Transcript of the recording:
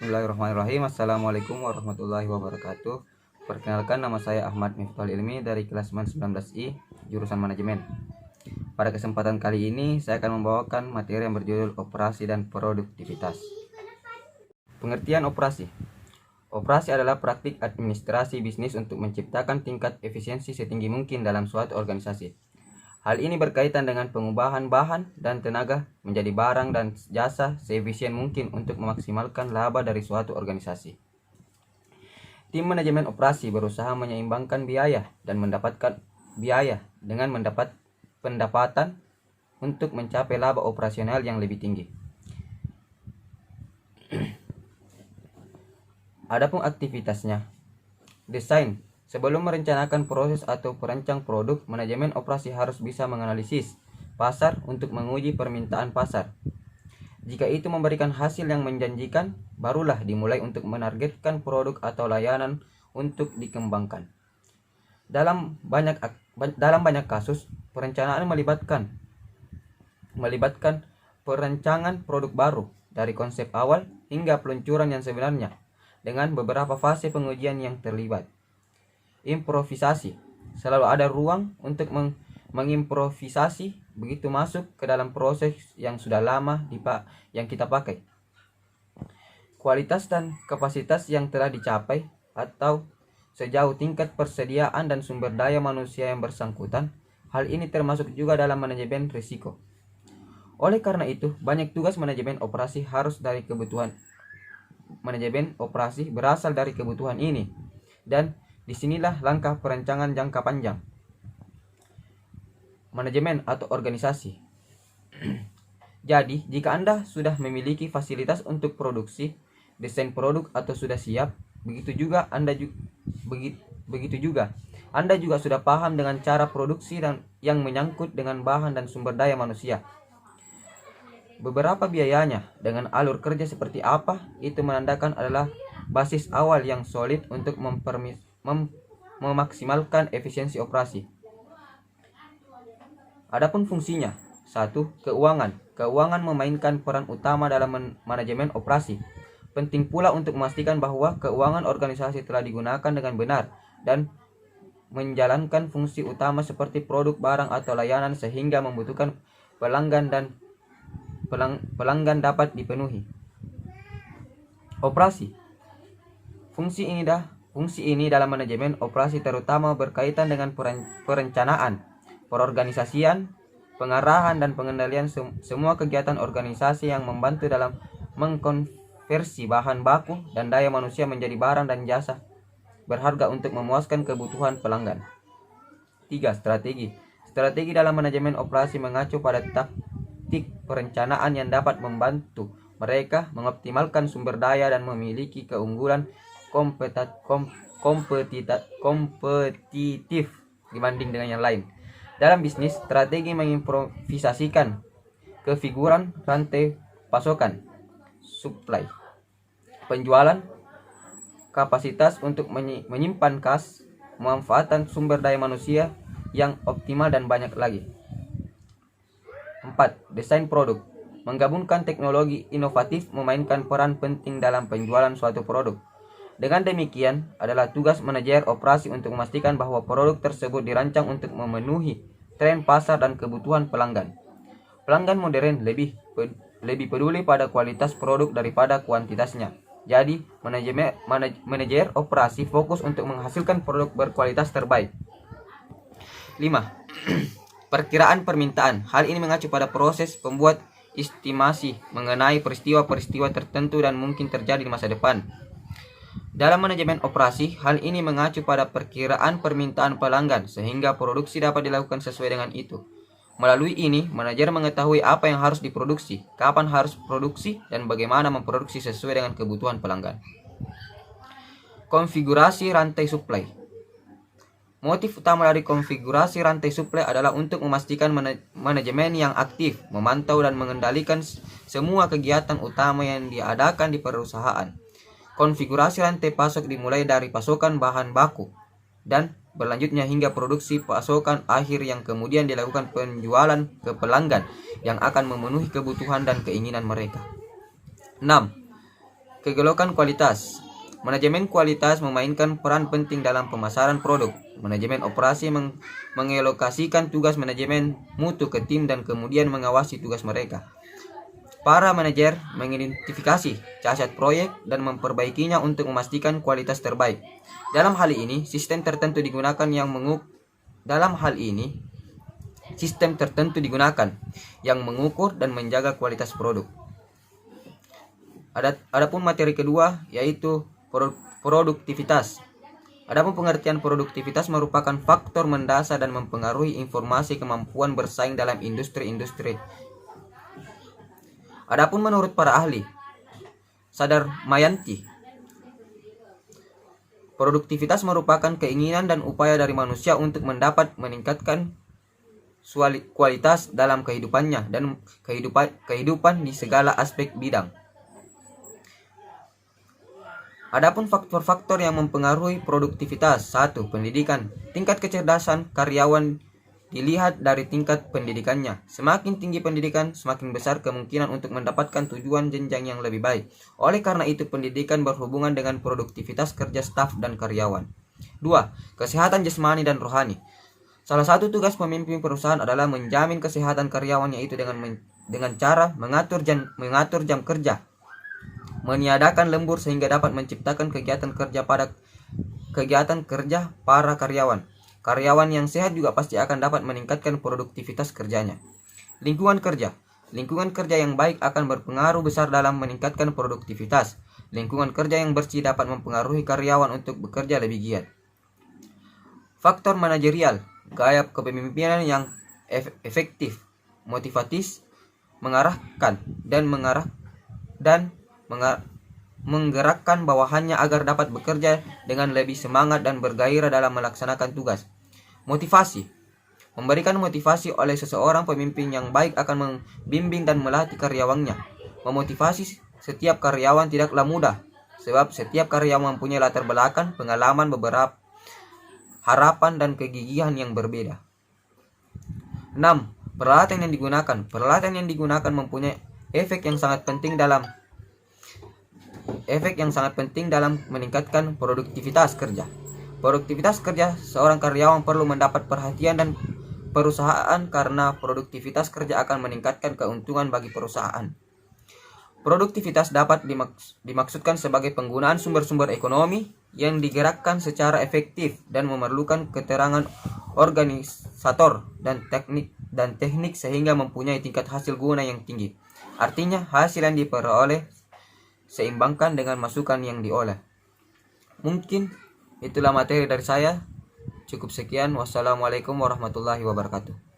Bismillahirrahmanirrahim. Assalamualaikum warahmatullahi wabarakatuh. Perkenalkan, nama saya Ahmad Miftahul Ilmi dari kelas 19I, jurusan manajemen. Pada kesempatan kali ini saya akan membawakan materi yang berjudul operasi dan produktivitas. Pengertian operasi. Operasi adalah praktik administrasi bisnis untuk menciptakan tingkat efisiensi setinggi mungkin dalam suatu organisasi. Hal ini berkaitan dengan pengubahan bahan dan tenaga menjadi barang dan jasa seefisien mungkin untuk memaksimalkan laba dari suatu organisasi. Tim manajemen operasi berusaha menyeimbangkan biaya dan mendapatkan biaya dengan mendapat pendapatan untuk mencapai laba operasional yang lebih tinggi. Adapun aktivitasnya, desain. Sebelum merencanakan proses atau perancang produk, manajemen operasi harus bisa menganalisis pasar untuk menguji permintaan pasar. Jika itu memberikan hasil yang menjanjikan, barulah dimulai untuk menargetkan produk atau layanan untuk dikembangkan. Dalam banyak kasus, perencanaan melibatkan perancangan produk baru dari konsep awal hingga peluncuran yang sebenarnya, dengan beberapa fase pengujian yang terlibat. Improvisasi. Selalu ada ruang untuk mengimprovisasi begitu masuk ke dalam proses yang sudah lama yang kita pakai. Kualitas dan kapasitas yang telah dicapai atau sejauh tingkat persediaan dan sumber daya manusia yang bersangkutan. Hal ini termasuk juga dalam manajemen risiko. Oleh karena itu, banyak tugas manajemen operasi berasal dari kebutuhan ini, dan disinilah langkah perancangan jangka panjang. Manajemen atau organisasi. Jadi, jika Anda sudah memiliki fasilitas untuk produksi, desain produk atau sudah siap, begitu juga Anda juga sudah paham dengan cara produksi dan yang menyangkut dengan bahan dan sumber daya manusia. Beberapa biayanya dengan alur kerja seperti apa, itu menandakan adalah basis awal yang solid untuk memaksimalkan efisiensi operasi. Adapun fungsinya. 1. Keuangan. Keuangan memainkan peran utama dalam manajemen operasi. Penting pula untuk memastikan bahwa keuangan organisasi telah digunakan dengan benar dan menjalankan fungsi utama seperti produk, barang, atau layanan sehingga membutuhkan pelanggan dapat dipenuhi. Operasi. Fungsi ini dalam manajemen operasi terutama berkaitan dengan perencanaan, perorganisasian, pengarahan, dan pengendalian semua kegiatan organisasi yang membantu dalam mengkonversi bahan baku dan daya manusia menjadi barang dan jasa berharga untuk memuaskan kebutuhan pelanggan. 3. Strategi. Strategi dalam manajemen operasi mengacu pada taktik perencanaan yang dapat membantu mereka mengoptimalkan sumber daya dan memiliki keunggulan kompetitif dibanding dengan yang lain. Dalam bisnis, strategi mengimprovisasikan kefiguran rantai pasokan, supply, penjualan, kapasitas untuk menyimpan kas, pemanfaatan sumber daya manusia yang optimal, dan banyak lagi. 4. Desain produk. Menggabungkan teknologi inovatif memainkan peran penting dalam penjualan suatu produk. Dengan demikian, adalah tugas manajer operasi untuk memastikan bahwa produk tersebut dirancang untuk memenuhi tren pasar dan kebutuhan pelanggan. Pelanggan modern lebih peduli pada kualitas produk daripada kuantitasnya. Jadi, manajer operasi fokus untuk menghasilkan produk berkualitas terbaik. 5. Perkiraan permintaan. Hal ini mengacu pada proses pembuat estimasi mengenai peristiwa-peristiwa tertentu dan mungkin terjadi di masa depan. Dalam manajemen operasi, hal ini mengacu pada perkiraan permintaan pelanggan sehingga produksi dapat dilakukan sesuai dengan itu. Melalui ini, manajer mengetahui apa yang harus diproduksi, kapan harus produksi, dan bagaimana memproduksi sesuai dengan kebutuhan pelanggan. Konfigurasi rantai suplai. Motif utama dari konfigurasi rantai suplai adalah untuk memastikan manajemen yang aktif, memantau dan mengendalikan semua kegiatan utama yang diadakan di perusahaan. Konfigurasi rantai pasok dimulai dari pasokan bahan baku dan berlanjutnya hingga produksi pasokan akhir yang kemudian dilakukan penjualan ke pelanggan yang akan memenuhi kebutuhan dan keinginan mereka. 6. Kegelokan kualitas. Manajemen kualitas memainkan peran penting dalam pemasaran produk. Manajemen operasi mengelokasikan tugas manajemen mutu ke tim dan kemudian mengawasi tugas mereka. Para manajer mengidentifikasi cacat proyek dan memperbaikinya untuk memastikan kualitas terbaik. Dalam hal ini, sistem tertentu digunakan yang mengukur dan menjaga kualitas produk. Adapun materi kedua yaitu produktivitas. Adapun pengertian produktivitas merupakan faktor mendasar dan mempengaruhi informasi kemampuan bersaing dalam industri-industri. Adapun menurut para ahli, Sadar Mayanti, produktivitas merupakan keinginan dan upaya dari manusia untuk meningkatkan kualitas dalam kehidupannya dan kehidupan di segala aspek bidang. Adapun faktor-faktor yang mempengaruhi produktivitas. 1. Pendidikan. Tingkat kecerdasan karyawan dilihat dari tingkat pendidikannya. Semakin tinggi pendidikan, semakin besar kemungkinan untuk mendapatkan tujuan jenjang yang lebih baik. Oleh karena itu, pendidikan berhubungan dengan produktivitas kerja staf dan karyawan. 2. Kesehatan jasmani dan rohani. Salah satu tugas pemimpin perusahaan adalah menjamin kesehatan karyawan, yaitu dengan cara mengatur jam kerja, meniadakan lembur sehingga dapat menciptakan kegiatan kerja para karyawan. Karyawan yang sehat juga pasti akan dapat meningkatkan produktivitas kerjanya. Lingkungan kerja. Lingkungan kerja yang baik akan berpengaruh besar dalam meningkatkan produktivitas. Lingkungan kerja yang bersih dapat mempengaruhi karyawan untuk bekerja lebih giat. Faktor manajerial. Gaya kepemimpinan yang efektif, motivatif, mengarahkan dan menggerakkan bawahannya agar dapat bekerja dengan lebih semangat dan bergairah dalam melaksanakan tugas. Motivasi. Memberikan motivasi oleh seseorang pemimpin yang baik akan membimbing dan melatih karyawannya. Memotivasi setiap karyawan tidaklah mudah, sebab setiap karyawan mempunyai latar belakang, pengalaman, beberapa harapan dan kegigihan yang berbeda. 6. Peralatan yang digunakan. Peralatan yang digunakan mempunyai efek yang sangat penting dalam meningkatkan produktivitas kerja. Produktivitas kerja seorang karyawan perlu mendapat perhatian dan perusahaan karena produktivitas kerja akan meningkatkan keuntungan bagi perusahaan. Produktivitas dapat dimaksudkan sebagai penggunaan sumber-sumber ekonomi yang digerakkan secara efektif dan memerlukan keterangan organisator dan teknik sehingga mempunyai tingkat hasil guna yang tinggi. Artinya, hasil yang diperoleh seimbangkan dengan masukan yang diolah. Mungkin itulah materi dari saya. Cukup sekian. Wassalamualaikum warahmatullahi wabarakatuh.